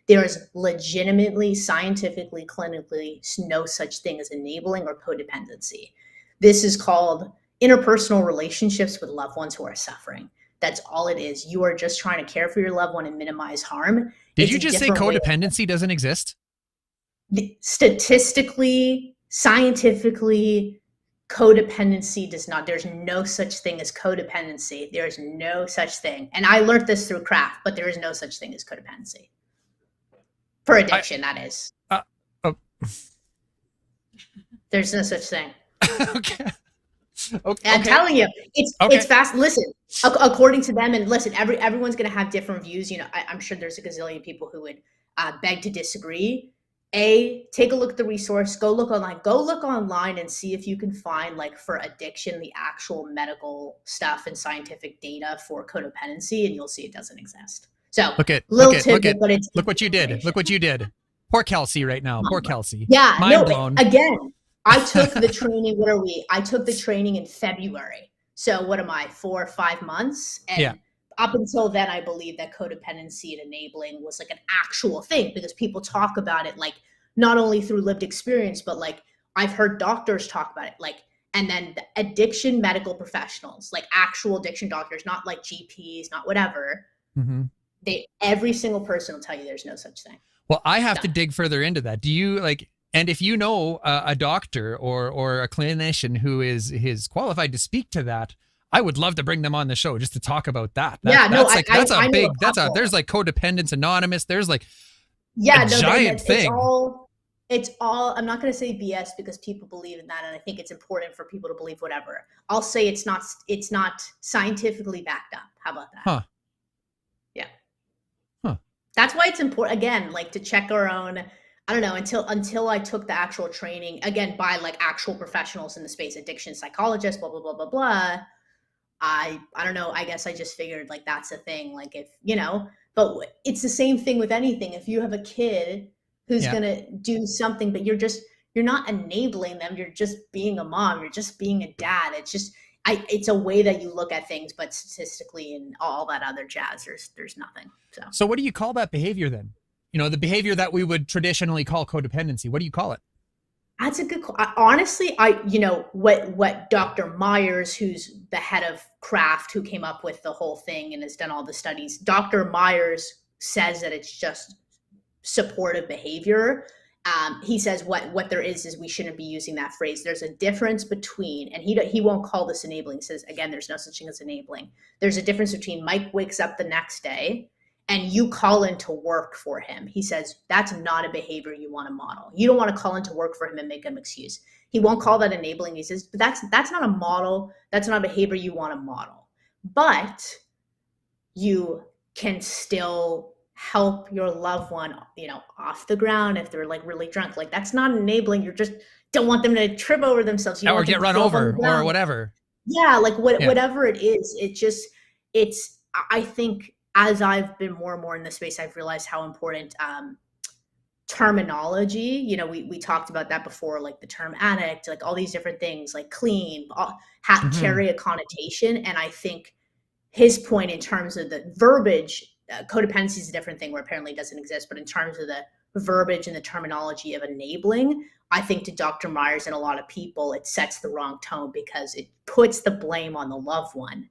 There is legitimately, scientifically, clinically no such thing as enabling or codependency. This is called interpersonal relationships with loved ones who are suffering. That's all it is. You are just trying to care for your loved one and minimize harm. Did It's you a just say different way. codependency doesn't exist? Statistically, scientifically, codependency does not. There's no such thing as codependency. There's no such thing. And I learned this through craft, but there is no such thing as codependency. For I addiction, that is. oh. There's no such thing. Okay. Okay. And I'm telling you, Okay. it's fast. Listen, according to them, and listen, everyone's going to have different views. You know, I'm sure there's a gazillion people who would beg to disagree. Take a look at the resource. Go look online and see if you can find, like, for addiction, the actual medical stuff and scientific data for codependency, and you'll see it doesn't exist. So Look at look what you did. Look what you did. Poor Kelsey right now. Poor Kelsey. Yeah, Mind blown. Again, I took the training. I took the training in February. So what am I, 4 or 5 months? And yeah. Up until then, I believe that codependency and enabling was like an actual thing, because people talk about it, like, not only through lived experience, but like I've heard doctors talk about it, like, and then the addiction medical professionals, like actual addiction doctors, not like GPs, not whatever. Mm-hmm. Every single person will tell you there's no such thing. Well, I have to dig further into that. Do you like? And if you know a doctor or a clinician who is qualified to speak to that, I would love to bring them on the show just to talk about that. There's like Codependence Anonymous. There's like giant thing. It's all, I'm not going to say BS because people believe in that. And I think it's important for people to believe whatever. I'll say it's not scientifically backed up. How about that? Huh. Yeah. Huh. That's why it's important, again, like, to check our own, I don't know, until I took the actual training, again, by like actual professionals in the space, addiction psychologists, blah, blah, blah, blah, blah. I don't know. I guess I just figured, like, that's a thing. Like, if, you know, but it's the same thing with anything. If you have a kid who's going to do something, but you're not enabling them. You're just being a mom. You're just being a dad. It's just, it's a way that you look at things, but statistically and all that other jazz, there's nothing. So what do you call that behavior then? You know, the behavior that we would traditionally call codependency. What do you call it? That's a good, honestly, what Dr. Myers, who's the head of craft, who came up with the whole thing and has done all the studies, Dr. Myers says that it's just supportive behavior. He says what there is we shouldn't be using that phrase. There's a difference between, and he won't call this enabling. He says, again, there's no such thing as enabling. There's a difference between Mike wakes up the next day and you call into work for him. He says, that's not a behavior you want to model. You don't want to call into work for him and make him excuse. He won't call that enabling. He says, but that's not a model. That's not a behavior you want to model. But you can still help your loved one, you know, off the ground if they're like really drunk. Like, that's not enabling. You just don't want them to trip over themselves. Or get run over or whatever. Yeah, like whatever it is. I think, as I've been more and more in this space, I've realized how important terminology, you know, we talked about that before, like the term addict, like all these different things, like clean, carry a connotation. And I think his point in terms of the verbiage, codependency is a different thing where apparently it doesn't exist, but in terms of the verbiage and the terminology of enabling, I think to Dr. Myers and a lot of people, it sets the wrong tone because it puts the blame on the loved one.